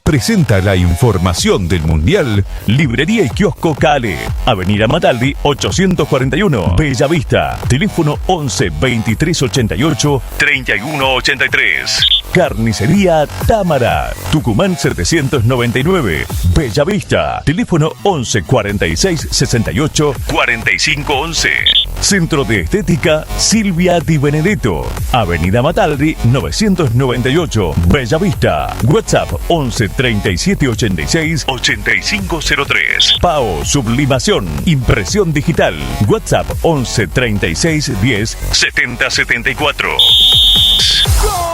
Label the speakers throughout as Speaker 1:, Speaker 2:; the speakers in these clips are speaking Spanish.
Speaker 1: presenta la información del Mundial. Librería y kiosco Cale, Avenida Mataldi 841, Bella Vista. Teléfono 11 23 88 31 83. Carnicería Támara, Tucumán 799, Bella Vista. Teléfono 11 46 68 45 11. Centro de Estética Silvia Di Benedetto, Avenida Mataldi 998, Bella Vista. WhatsApp 11 37 86 8503. Pao Sublimación, impresión digital. WhatsApp 11 36 10 70 74.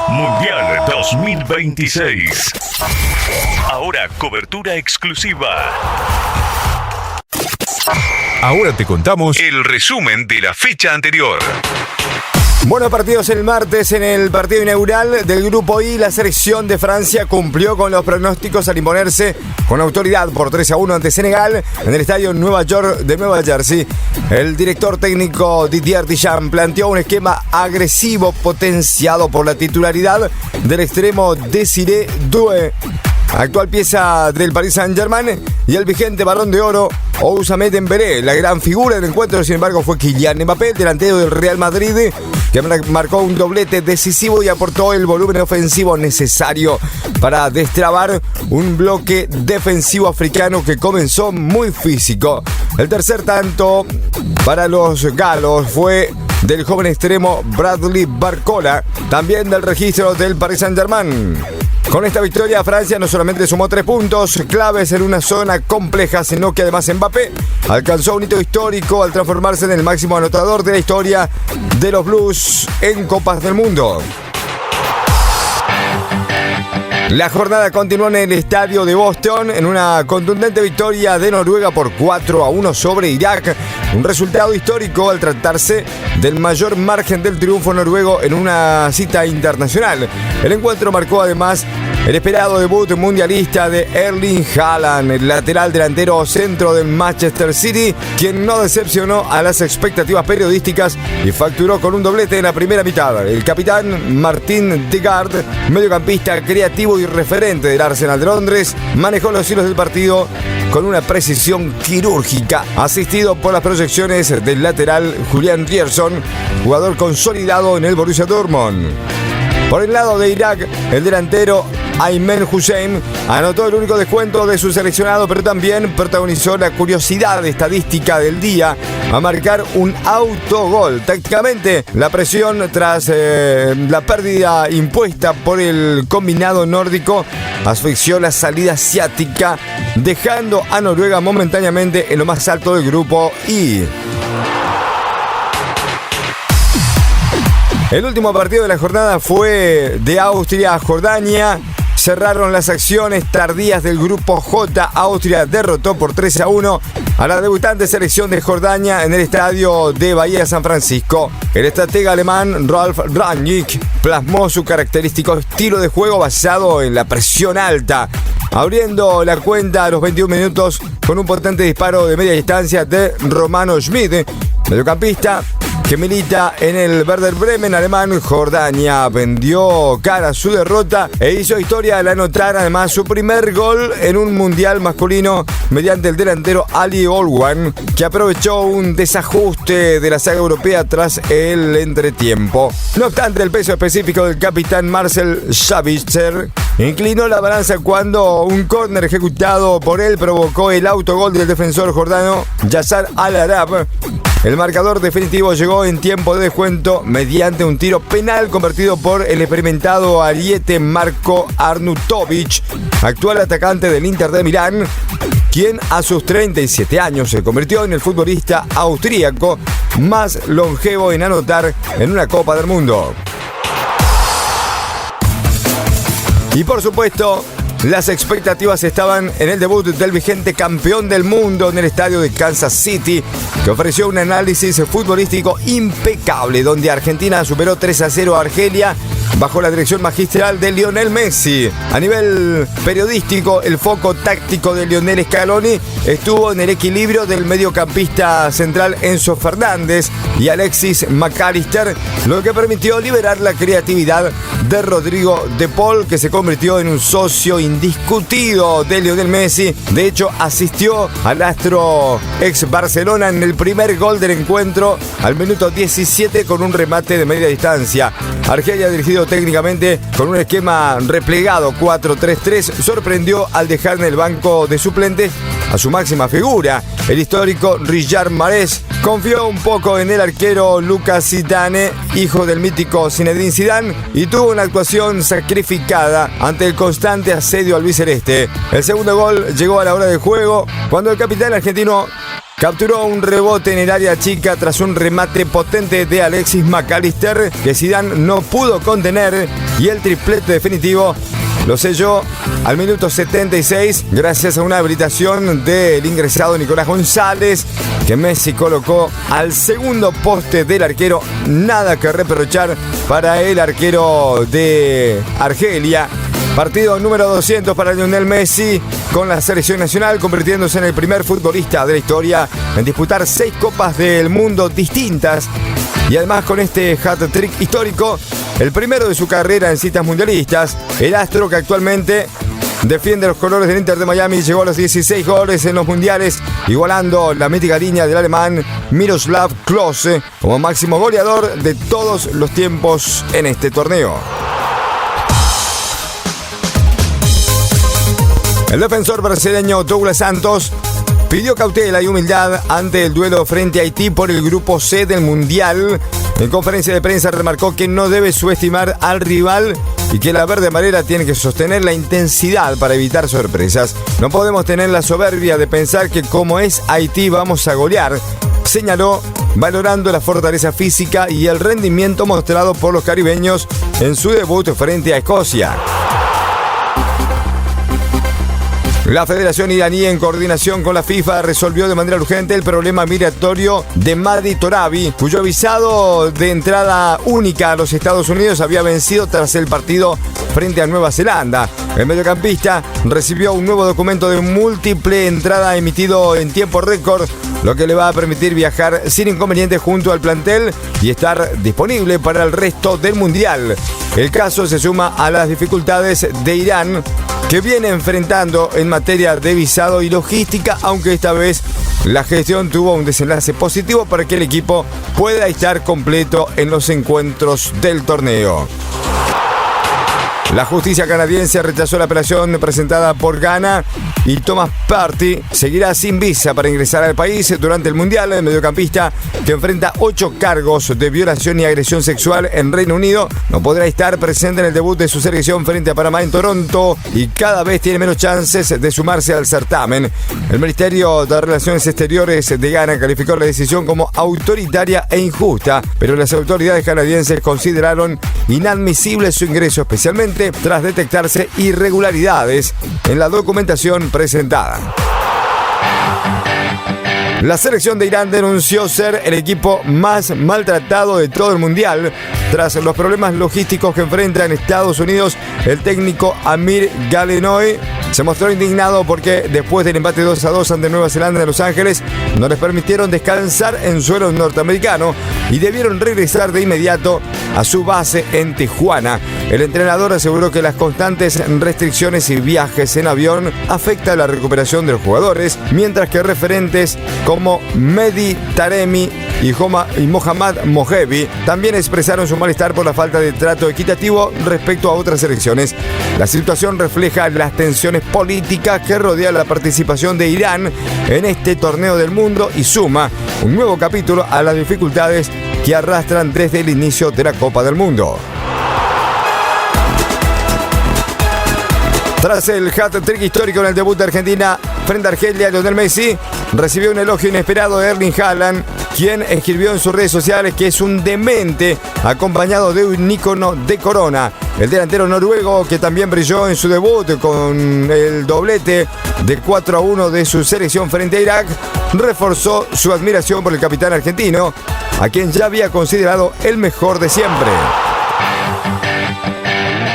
Speaker 1: Mundial 2026. Ahora cobertura exclusiva. Ahora te contamos el resumen de la fecha anterior.
Speaker 2: Buenos partidos el martes en el partido inaugural del Grupo I. La selección de Francia cumplió con los pronósticos al imponerse con autoridad por 3-1 ante Senegal en el estadio Nueva York de Nueva Jersey. El director técnico Didier Deschamps planteó un esquema agresivo potenciado por la titularidad del extremo Désiré Doué, actual pieza del Paris Saint-Germain, y el vigente Balón de Oro Ousmane Dembélé. La gran figura del encuentro, sin embargo, fue Kylian Mbappé, delantero del Real Madrid, que marcó un doblete decisivo y aportó el volumen ofensivo necesario para destrabar un bloque defensivo africano que comenzó muy físico. El tercer tanto para los galos fue del joven extremo Bradley Barcola, también del registro del Paris Saint-Germain. Con esta victoria, Francia no solamente sumó 3 puntos claves en una zona compleja, sino que además Mbappé alcanzó un hito histórico al transformarse en el máximo anotador de la historia de los Blues en Copas del Mundo. La jornada continuó en el estadio de Boston en una contundente victoria de Noruega por 4-1 sobre Irak. Un resultado histórico al tratarse del mayor margen del triunfo noruego en una cita internacional. El encuentro marcó además el esperado debut mundialista de Erling Haaland, el lateral delantero centro del Manchester City, quien no decepcionó a las expectativas periodísticas y facturó con un doblete en la primera mitad. El capitán Martin Degaard, mediocampista creativo y referente del Arsenal de Londres, manejó los hilos del partido con una precisión quirúrgica, asistido por las proyecciones del lateral Julian Ryerson, jugador consolidado en el Borussia Dortmund. Por el lado de Irak, el delantero Aymen Hussein anotó el único descuento de su seleccionado, pero también protagonizó la curiosidad estadística del día a marcar un autogol. Tácticamente, la presión tras la pérdida impuesta por el combinado nórdico asfixió la salida asiática, dejando a Noruega momentáneamente en lo más alto del grupo I. El último partido de la jornada fue de Austria a Jordania. Cerraron las acciones tardías del grupo J. Austria derrotó por 3-1 a la debutante selección de Jordania en el estadio de Bahía San Francisco. El estratega alemán Ralf Rangnick plasmó su característico estilo de juego basado en la presión alta, abriendo la cuenta a los 21 minutos con un potente disparo de media distancia de Romano Schmid, mediocampista que milita en el Werder Bremen alemán. Jordania vendió cara a su derrota e hizo historia al anotar además su primer gol en un mundial masculino mediante el delantero Ali Olwan, que aprovechó un desajuste de la saga europea tras el entretiempo. No obstante, el peso específico del capitán Marcel Sabitzer inclinó la balanza cuando un córner ejecutado por él provocó el autogol del defensor jordano Yasser Al-Arab. El marcador definitivo llegó en tiempo de descuento mediante un tiro penal convertido por el experimentado ariete Marko Arnautovic, actual atacante del Inter de Milán, quien a sus 37 años se convirtió en el futbolista austríaco más longevo en anotar en una Copa del Mundo. Y por supuesto, las expectativas estaban en el debut del vigente campeón del mundo en el estadio de Kansas City, que ofreció un análisis futbolístico impecable, donde Argentina superó 3-0 a Argelia bajo la dirección magistral de Lionel Messi. A nivel periodístico, el foco táctico de Lionel Scaloni estuvo en el equilibrio del mediocampista central Enzo Fernández y Alexis McAllister, lo que permitió liberar la creatividad de Rodrigo de Paul, que se convirtió en un socio indiscutido de Lionel Messi. De hecho, asistió al astro ex Barcelona en el primer gol del encuentro al minuto 17 con un remate de media distancia. Argelia, dirigido técnicamente con un esquema replegado 4-3-3, sorprendió al dejar en el banco de suplentes a su máxima figura, el histórico Riyad Mahrez. Confió un poco en el arquero Lucas Zidane, hijo del mítico Zinedine Zidane, y tuvo una actuación sacrificada ante el constante asedio albiceleste. El segundo gol llegó a la hora del juego, cuando el capitán argentino capturó un rebote en el área chica tras un remate potente de Alexis McAllister, que Zidane no pudo contener, y el triplete definitivo lo selló al minuto 76 gracias a una habilitación del ingresado Nicolás González, que Messi colocó al segundo poste del arquero. Nada que reprochar para el arquero de Argelia. Partido número 200 para Lionel Messi con la selección nacional, convirtiéndose en el primer futbolista de la historia en disputar 6 copas del mundo distintas. Y además, con este hat-trick histórico, el primero de su carrera en citas mundialistas, el astro, que actualmente defiende los colores del Inter de Miami, llegó a los 16 goles en los mundiales, igualando la mítica línea del alemán Miroslav Klose como máximo goleador de todos los tiempos en este torneo. El defensor brasileño Douglas Santos pidió cautela y humildad ante el duelo frente a Haití por el grupo C del Mundial. En conferencia de prensa remarcó que no debe subestimar al rival y que la verde amarela tiene que sostener la intensidad para evitar sorpresas. No podemos tener la soberbia de pensar que como es Haití vamos a golear, señaló, valorando la fortaleza física y el rendimiento mostrado por los caribeños en su debut frente a Escocia. La Federación Iraní, en coordinación con la FIFA, resolvió de manera urgente el problema migratorio de Mahdi Torabi, cuyo visado de entrada única a los Estados Unidos había vencido tras el partido frente a Nueva Zelanda. El mediocampista recibió un nuevo documento de múltiple entrada emitido en tiempo récord, lo que le va a permitir viajar sin inconvenientes junto al plantel y estar disponible para el resto del Mundial. El caso se suma a las dificultades de Irán, que viene enfrentando en materia de visado y logística, aunque esta vez la gestión tuvo un desenlace positivo para que el equipo pueda estar completo en los encuentros del torneo. La justicia canadiense rechazó la apelación presentada por Ghana y Thomas Partey seguirá sin visa para ingresar al país durante el Mundial. El mediocampista, que enfrenta 8 cargos de violación y agresión sexual en Reino Unido, no podrá estar presente en el debut de su selección frente a Panamá en Toronto y cada vez tiene menos chances de sumarse al certamen. El Ministerio de Relaciones Exteriores de Ghana calificó la decisión como autoritaria e injusta, pero las autoridades canadienses consideraron inadmisible su ingreso, especialmente tras detectarse irregularidades en la documentación presentada. La selección de Irán denunció ser el equipo más maltratado de todo el Mundial tras los problemas logísticos que enfrenta en Estados Unidos. El técnico Amir Galenoy se mostró indignado porque después del empate 2-2 ante Nueva Zelanda en Los Ángeles no les permitieron descansar en suelo norteamericano y debieron regresar de inmediato a su base en Tijuana. El entrenador aseguró que las constantes restricciones y viajes en avión afectan la recuperación de los jugadores, mientras que referentes como Mehdi Taremi y Mohammad Mohebi también expresaron su malestar por la falta de trato equitativo respecto a otras selecciones. La situación refleja las tensiones políticas que rodean la participación de Irán en este torneo del mundo y suma un nuevo capítulo a las dificultades que arrastran desde el inicio de la Copa del Mundo. Tras el hat-trick histórico en el debut de Argentina frente a Argelia, Lionel Messi recibió un elogio inesperado de Erling Haaland, quien escribió en sus redes sociales que es un demente acompañado de un ícono de corona. El delantero noruego, que también brilló en su debut con el doblete de 4-1 de su selección frente a Irak, reforzó su admiración por el capitán argentino, a quien ya había considerado el mejor de siempre.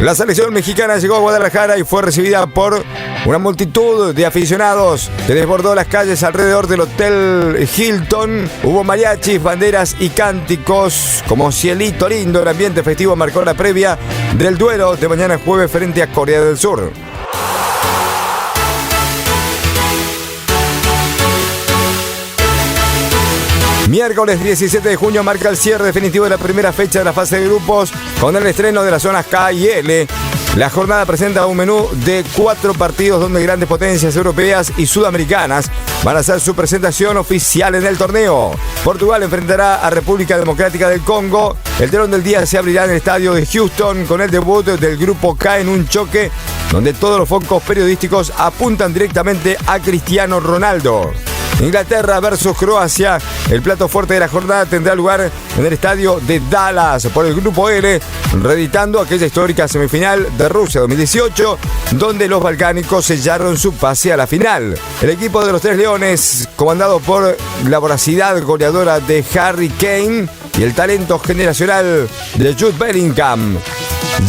Speaker 2: La selección mexicana llegó a Guadalajara y fue recibida por una multitud de aficionados que desbordó las calles alrededor del Hotel Hilton. Hubo mariachis, banderas y cánticos como Cielito Lindo. El ambiente festivo marcó la previa del duelo de mañana jueves frente a Corea del Sur. Miércoles 17 de junio marca el cierre definitivo de la primera fecha de la fase de grupos con el estreno de las zonas K y L. La jornada presenta un menú de 4 partidos donde grandes potencias europeas y sudamericanas van a hacer su presentación oficial en el torneo. Portugal enfrentará a República Democrática del Congo. El telón del día se abrirá en el estadio de Houston con el debut del grupo K en un choque donde todos los focos periodísticos apuntan directamente a Cristiano Ronaldo. Inglaterra versus Croacia. El plato fuerte de la jornada tendrá lugar en el estadio de Dallas por el grupo L, reeditando aquella histórica semifinal de Rusia 2018, donde los balcánicos sellaron su pase a la final. El equipo de los Tres Leones, comandado por la voracidad goleadora de Harry Kane y el talento generacional de Jude Bellingham,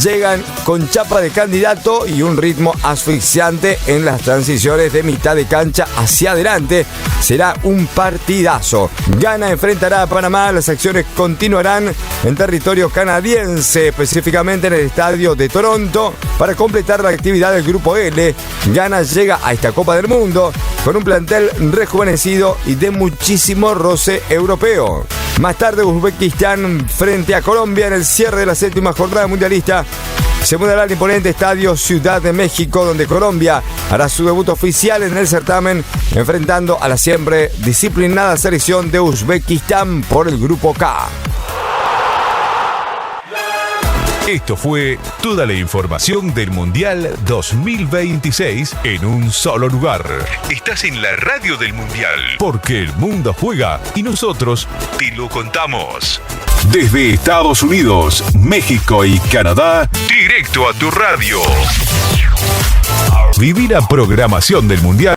Speaker 2: llegan con chapa de candidato y un ritmo asfixiante en las transiciones de mitad de cancha hacia adelante. Será un partidazo. Ghana enfrentará a Panamá. Las acciones continuarán en territorio canadiense, específicamente en el estadio de Toronto, para completar la actividad del grupo L. Ghana llega a esta Copa del Mundo con un plantel rejuvenecido y de muchísimo roce europeo. Más tarde, Uzbekistán frente a Colombia en el cierre de la 7ª jornada mundialista. Se mudará al imponente estadio Ciudad de México, donde Colombia hará su debut oficial en el certamen, enfrentando a la siempre disciplinada selección de Uzbekistán por el grupo K.
Speaker 1: Esto fue toda la información del Mundial 2026 en un solo lugar. Estás en la radio del Mundial, porque el mundo juega y nosotros te lo contamos. Desde Estados Unidos, México y Canadá, directo a tu radio. Viví la programación del Mundial